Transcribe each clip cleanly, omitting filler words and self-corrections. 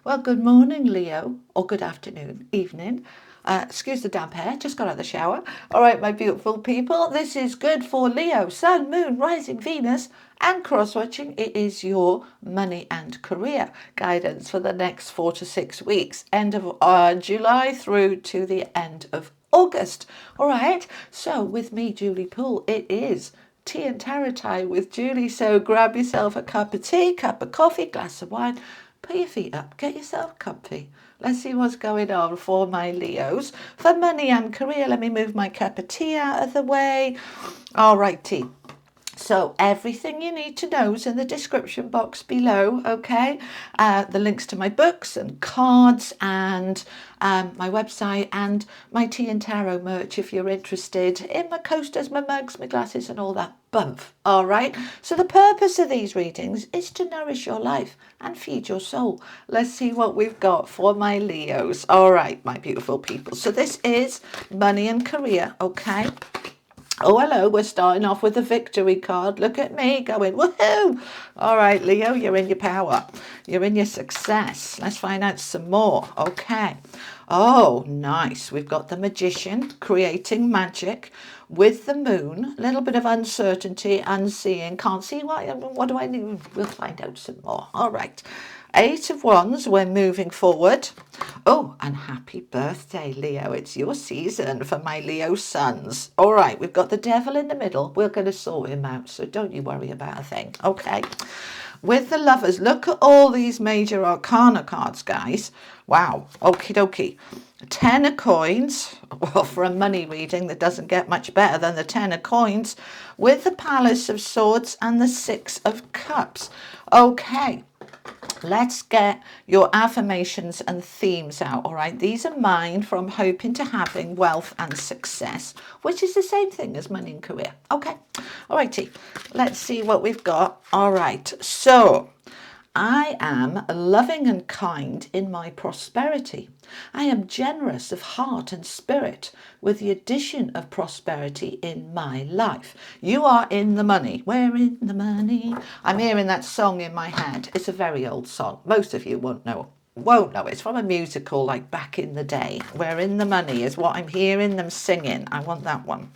Well, good morning, Leo, or good afternoon, evening. Excuse the damp hair, just got out of the shower. All right, my beautiful people, this is good for Leo, Sun, Moon, Rising, Venus, and cross-watching. It is your money and career guidance for the next 4 to 6 weeks, end of July through to the end of August. All right, so with me, Julie Poole, it is tea and tarot time with Julie. So grab yourself a cup of tea, cup of coffee, glass of wine, put your feet up, get yourself comfy. Let's see what's going on for my Leos. For money and career, let me move my cup of tea out of the way. All right, tea. So everything you need to know is in the description box below, okay? The links to my books and cards and my website and my tea and tarot merch if you're interested in my coasters, my mugs, my glasses and all that bump, all right? So the purpose of these readings is to nourish your life and feed your soul. Let's see what we've got for my Leos. All right, my beautiful people. So this is money and career, okay? Oh, hello, we're starting off with a victory card. Look at me going, woohoo! All right, Leo, you're in your power. You're in your success. Let's find out some more. Okay. Oh, nice. We've got the magician creating magic with the moon. A little bit of uncertainty, unseeing. Can't see what do I need? We'll find out some more. All right. 8 of Wands, we're moving forward. Oh, and happy birthday, Leo. It's your season for my Leo sons. All right, we've got the devil in the middle. We're going to sort him out, so don't you worry about a thing. Okay. With the lovers, look at all these major arcana cards, guys. Wow. Okie dokie. 10 of coins. Well, for a money reading that doesn't get much better than the 10 of coins. With the palace of swords and the 6 of cups. Okay. Let's get your affirmations and themes out, all right? These are mine from hoping to having wealth and success, which is the same thing as money and career. Okay, all righty. Let's see what we've got. All right, so I am loving and kind in my prosperity. I am generous of heart and spirit with the addition of prosperity in my life. You are in the money. We're in the money. I'm hearing that song in my head. It's a very old song. Most of you won't know. It's from a musical like back in the day. We're in the money is what I'm hearing them singing. I want that one.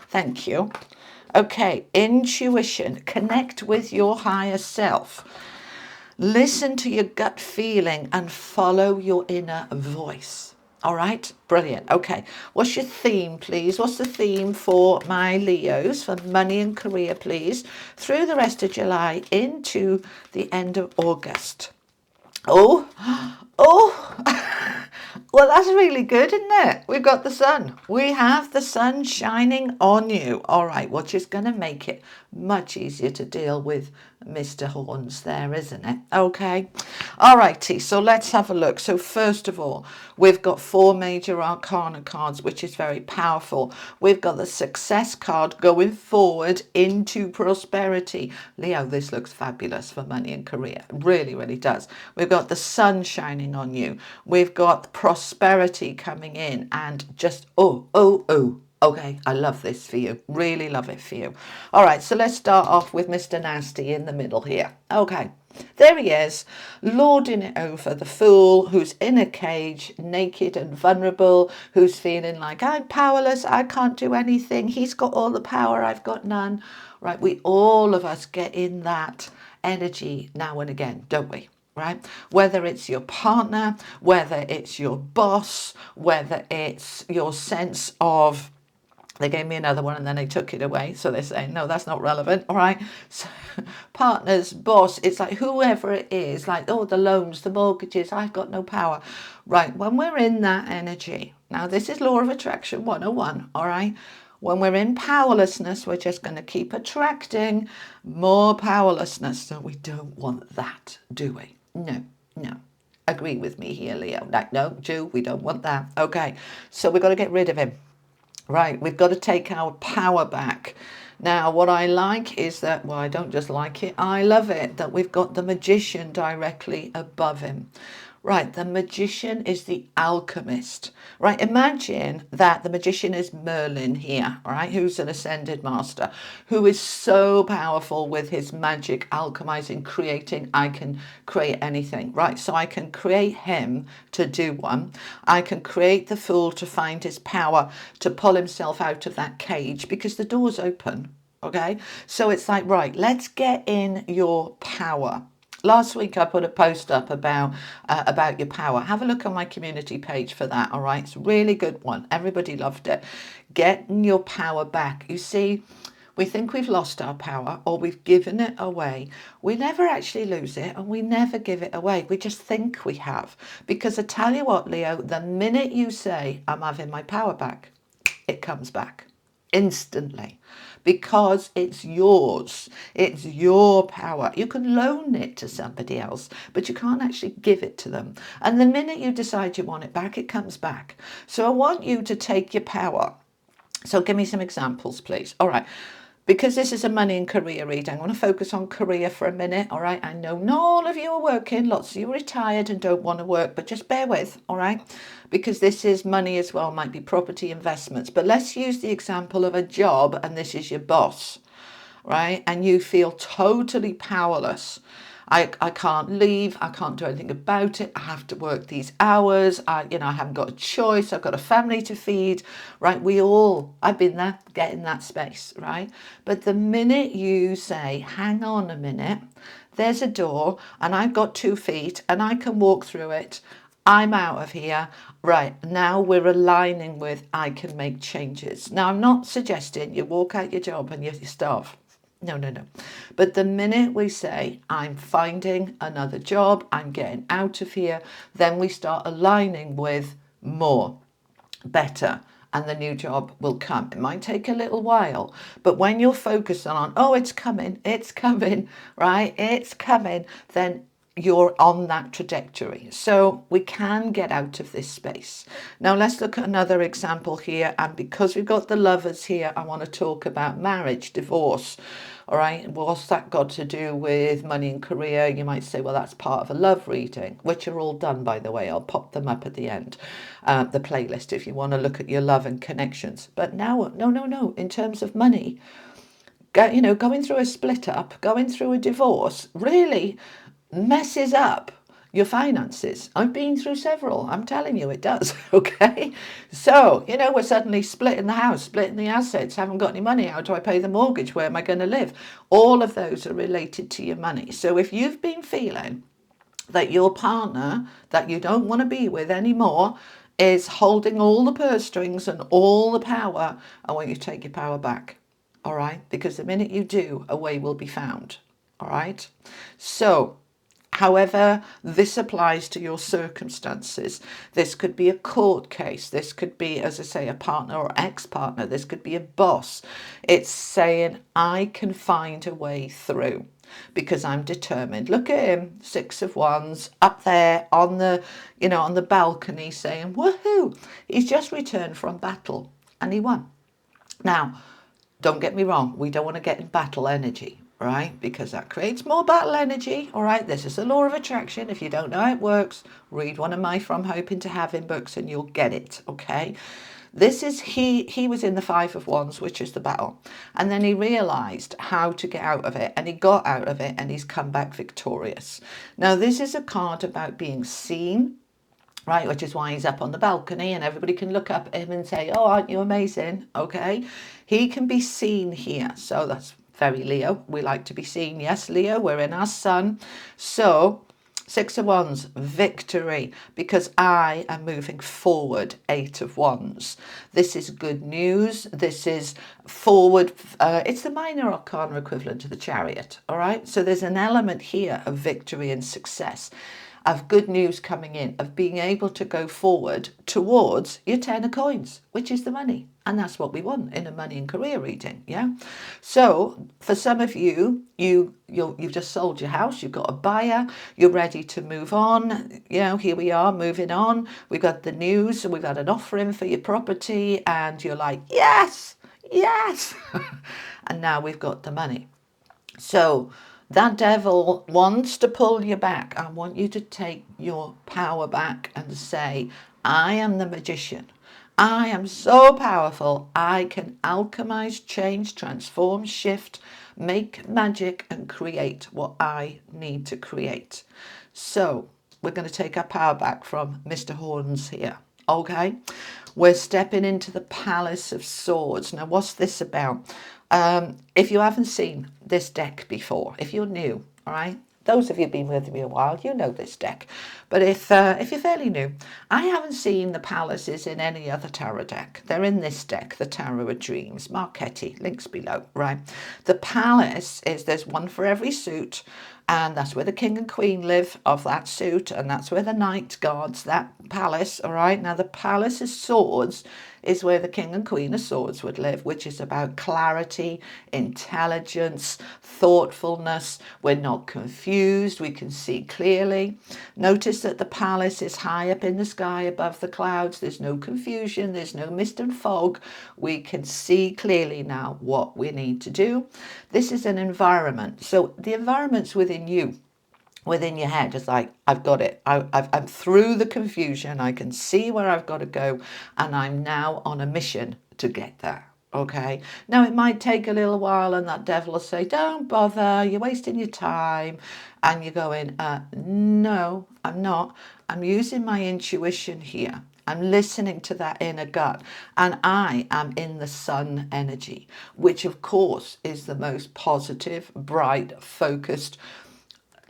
Thank you. Okay, intuition. Connect with your higher self. Listen to your gut feeling and follow your inner voice. All right, brilliant. Okay, what's your theme, please? What's the theme for my Leos for money and career, please? Through the rest of July into the end of August. Oh, well, that's really good, isn't it? We've got the sun. We have the sun shining on you. All right, which is going to make it much easier to deal with Mr. Horns there, isn't it? Okay. All righty, so let's have a look. So first of all, we've got 4 major arcana cards, which is very powerful. We've got the success card going forward into prosperity. Leo, this looks fabulous for money and career. Really, really does. We've got the sun shining on you. We've got prosperity coming in and just, oh. Okay, I love this for you. Really love it for you. All right, so let's start off with Mr. Nasty in the middle here. Okay, there he is, lording it over the fool who's in a cage, naked and vulnerable, who's feeling like, I'm powerless, I can't do anything. He's got all the power, I've got none. Right, we all of us get in that energy now and again, don't we? Right? Whether it's your partner, whether it's your boss, whether it's your sense of, they gave me another one and then they took it away. So they're saying, no, that's not relevant. All right. So partners, boss, it's like whoever it is, like, oh, the loans, the mortgages, I've got no power. Right. When we're in that energy, now this is law of attraction 101. All right. When we're in powerlessness, we're just going to keep attracting more powerlessness. So we don't want that, do we? No. Agree with me here, Leo. No, Jew, we don't want that. Okay. So we've got to get rid of him. Right, we've got to take our power back. Now, what I like is that, well, I don't just like it, I love it, that we've got the magician directly above him. Right, the magician is the alchemist. Right, imagine that the magician is Merlin here, right, who's an ascended master, who is so powerful with his magic, alchemizing, creating. I can create anything, right? So I can create him to do one. I can create the fool to find his power, to pull himself out of that cage because the door's open, okay? So it's like, right, let's get in your power. Last week I put a post up about your power. Have a look on my community page for that, all right? It's a really good one. Everybody loved it. Getting your power back. You see, we think we've lost our power or we've given it away. We never actually lose it and we never give it away. We just think we have. Because I tell you what, Leo, the minute you say, I'm having my power back, it comes back instantly, because it's yours. It's your power. You can loan it to somebody else, but you can't actually give it to them. And the minute you decide you want it back, it comes back. So I want you to take your power. So give me some examples, please. All right. Because this is a money and career reading, I want to focus on career for a minute, all right? I know not all of you are working, lots of you are retired and don't want to work, but just bear with, all right? Because this is money as well, might be property investments. But let's use the example of a job, and this is your boss, right? And you feel totally powerless. I can't leave. I can't do anything about it. I have to work these hours. I haven't got a choice. I've got a family to feed, right? I've been there, get in that space, right? But the minute you say, hang on a minute, there's a door and I've got 2 feet and I can walk through it. I'm out of here. Right, now we're aligning with I can make changes. Now, I'm not suggesting you walk out your job and you starve. No. But the minute we say, I'm finding another job, I'm getting out of here, then we start aligning with more, better, and the new job will come. It might take a little while, but when you're focused on, oh, it's coming, right? It's coming, then you're on that trajectory. So we can get out of this space. Now let's look at another example here. And because we've got the lovers here, I want to talk about marriage, divorce. All right, what's that got to do with money and career? You might say, well, that's part of a love reading, which are all done, by the way. I'll pop them up at the end, the playlist, if you want to look at your love and connections. But now, no. In terms of money, going through a split up, going through a divorce, really messes up your finances. I've been through several. I'm telling you, it does. Okay. So, we're suddenly splitting the house, splitting the assets, haven't got any money. How do I pay the mortgage? Where am I going to live? All of those are related to your money. So if you've been feeling that your partner that you don't want to be with anymore is holding all the purse strings and all the power, I want you to take your power back. All right. Because the minute you do, a way will be found. All right. So, however this applies to your circumstances, this could be a court case, this could be, as I say, a partner or ex-partner, this could be a boss. It's saying, I can find a way through because I'm determined. Look at him, 6 of Wands, up there on the balcony saying, woohoo, he's just returned from battle and he won. Now, don't get me wrong, we don't want to get in battle energy, right? Because that creates more battle energy, all right? This is the law of attraction. If you don't know how it works, read one of my From Hoping to Having books and you'll get it, okay? This is, he was in the 5 of Wands, which is the battle. And then he realised how to get out of it and he got out of it and he's come back victorious. Now, this is a card about being seen, right, which is why he's up on the balcony and everybody can look up at him and say, oh, aren't you amazing? Okay, he can be seen here. So that's very Leo. We like to be seen. Yes, Leo, we're in our sun. So 6 of Wands, victory, because I am moving forward. 8 of Wands. This is good news. This is forward. It's the minor arcana equivalent to the Chariot. All right. So there's an element here of victory and success, of good news coming in, of being able to go forward towards your 10 of coins, which is the money. And that's what we want in a money and career reading, yeah? So for some of you, you've just sold your house, you've got a buyer, you're ready to move on. Here we are moving on. We've got the news, we've had an offer in for your property, and you're like, yes. And now we've got the money. So That devil wants to pull you back. I want you to take your power back and say, I am the magician. I am so powerful. I can alchemize, change, transform, shift, make magic, and create what I need to create. So we're going to take our power back from Mr. Horns here. Okay, we're stepping into the Palace of Swords. Now, what's this about? If you haven't seen this deck before, if you're new, all right, those of you been with me a while, you know this deck. But if you're fairly new, I haven't seen the palaces in any other tarot deck. They're in this deck, the Tarot of Dreams. Marchetti, links below, right? The palace is, there's one for every suit, and that's where the king and queen live of that suit, and that's where the knight guards that palace, all right? Now, the Palace of Swords is where the king and queen of swords would live, which is about clarity, intelligence, thoughtfulness. We're not confused, we can see clearly. Notice that the palace is high up in the sky above the clouds. There's no confusion, there's no mist and fog. We can see clearly now what we need to do. This is an environment. So the environment's within you. Within your head, it's like, I've got it. I'm through the confusion. I can see where I've got to go, and I'm now on a mission to get there. Okay. Now, it might take a little while, and that devil will say, don't bother, you're wasting your time. And you're going, no, I'm not. I'm using my intuition here. I'm listening to that inner gut, and I am in the sun energy, which of course is the most positive, bright, focused,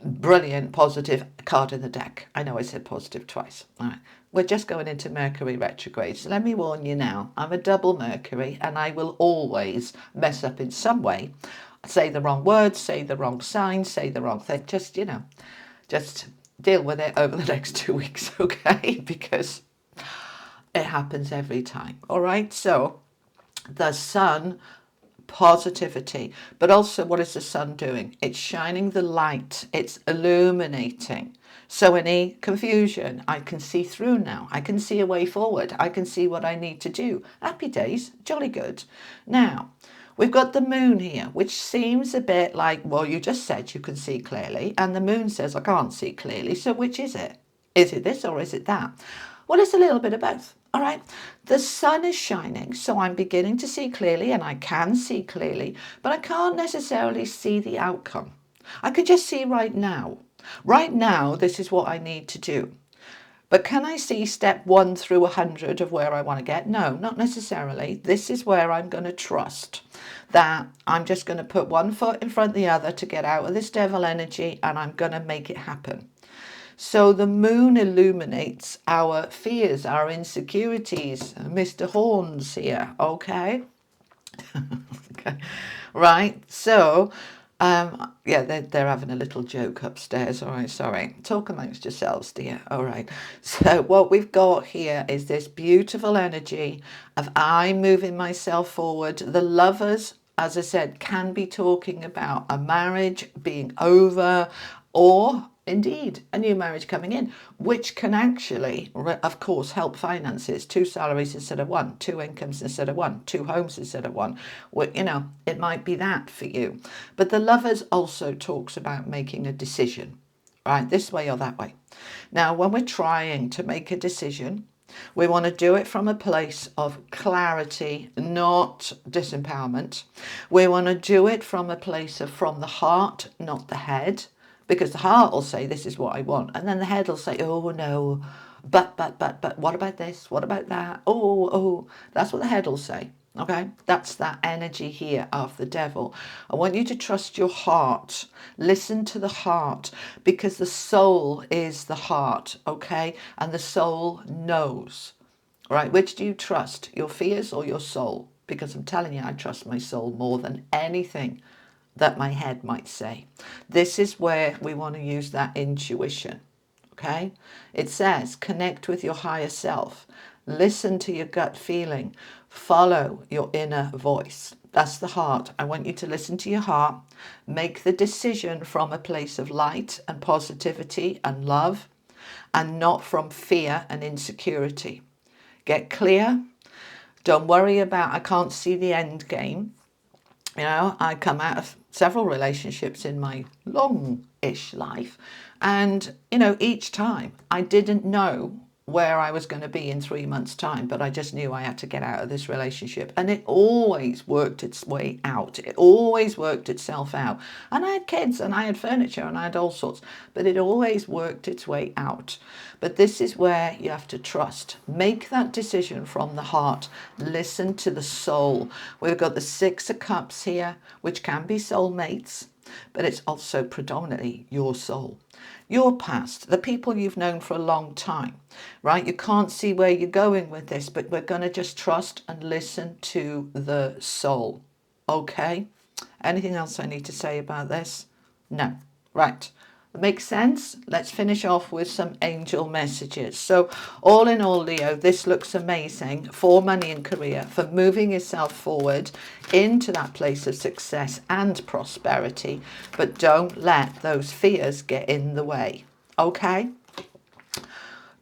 brilliant, positive card in the deck. I know I said positive twice. All right. We're just going into Mercury retrograde. So let me warn you now, I'm a double Mercury, and I will always mess up in some way. Say the wrong words, say the wrong sign, say the wrong thing. Just, just deal with it over the next 2 weeks, okay? Because it happens every time. All right. So the sun, positivity, but also what is the sun doing? It's shining the light, it's illuminating. So any confusion, I can see through now. I can see a way forward. I can see what I need to do. Happy days, jolly good. Now, we've got the moon here, which seems a bit like, well, you just said you can see clearly, and the moon says I can't see clearly. So which is it? Is it this or is it that? Well, it's a little bit of both. All right, the sun is shining, so I'm beginning to see clearly, and I can see clearly, but I can't necessarily see the outcome. I can just see right now. Right now, this is what I need to do. But can I see step 1 through 100 of where I want to get? No, not necessarily. This is where I'm going to trust that I'm just going to put one foot in front of the other to get out of this devil energy, and I'm going to make it happen. So the moon illuminates our fears, our insecurities. Mr. Horns here, okay? Okay, right. So, yeah, they're having a little joke upstairs. All right, sorry. Talk amongst yourselves, dear. All right. So what we've got here is this beautiful energy of I moving myself forward. The lovers, as I said, can be talking about a marriage being over, or indeed a new marriage coming in, which can actually, of course, help finances. 2 salaries instead of 1, 2 incomes instead of 1, 2 homes instead of 1. Well, it might be that for you. But the lovers also talks about making a decision, right, this way or that way. Now, when we're trying to make a decision, we want to do it from a place of clarity, not disempowerment. We want to do it from a place of from the heart, not the head. Because the heart will say, this is what I want. And then the head will say, oh, no, but, what about this? What about that? Oh, that's what the head will say. Okay, that's that energy here of the devil. I want you to trust your heart. Listen to the heart, because the soul is the heart, okay? And the soul knows, right? Which do you trust, your fears or your soul? Because I'm telling you, I trust my soul more than anything that my head might say. This is where we want to use that intuition, okay? It says, connect with your higher self. Listen to your gut feeling. Follow your inner voice. That's the heart. I want you to listen to your heart. Make the decision from a place of light and positivity and love, and not from fear and insecurity. Get clear. Don't worry about, I can't see the end game. You know, I come out of several relationships in my long-ish life, and, you know, each time I didn't know where I was going to be in 3 months' time, but I just knew I had to get out of this relationship. And it always worked its way out. It always worked itself out. And I had kids and I had furniture and I had all sorts, but it always worked its way out. But this is where you have to trust. Make that decision from the heart. Listen to the soul. We've got the Six of Cups here, which can be soulmates, but it's also predominantly your soul, your past, the people you've known for a long time, right? You can't see where you're going with this, but we're going to just trust and listen to the soul. Okay? Anything else I need to say about this? No. Right. Makes sense? Let's finish off with some angel messages. So all in all, Leo, this looks amazing for money and career, for moving yourself forward into that place of success and prosperity. But don't let those fears get in the way. Okay?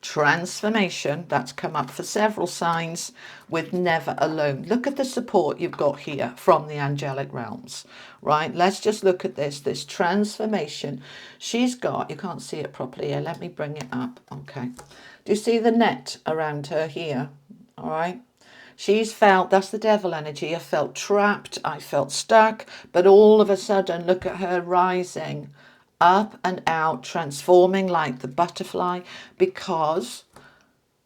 Transformation, that's come up for several signs, with never alone. Look at the support you've got here from the angelic realms, right? Let's just look at this transformation she's got. You can't see it properly here. Let me bring it up. Okay. Do you see the net around her here? All right. She's felt, that's the devil energy. I felt trapped. I felt stuck. But all of a sudden, look at her rising up and out, transforming like the butterfly, because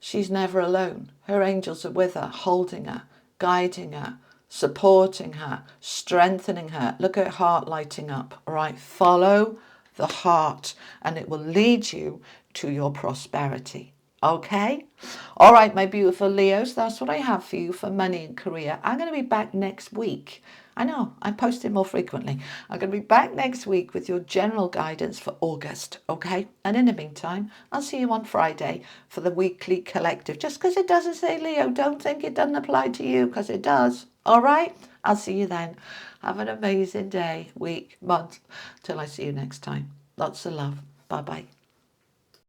she's never alone. Her angels are with her, holding her, guiding her, supporting her, strengthening her. Look at her heart lighting up. All right, follow the heart and it will lead you to your prosperity. Okay? All right, my beautiful Leos, that's what I have for you for money and career. I'm going to be back next week. I know, I'm posting more frequently. I'm going to be back next week with your general guidance for August, okay? And in the meantime, I'll see you on Friday for the weekly collective. Just because it doesn't say Leo, don't think it doesn't apply to you, because it does. All right? I'll see you then. Have an amazing day, week, month, till I see you next time. Lots of love. Bye-bye.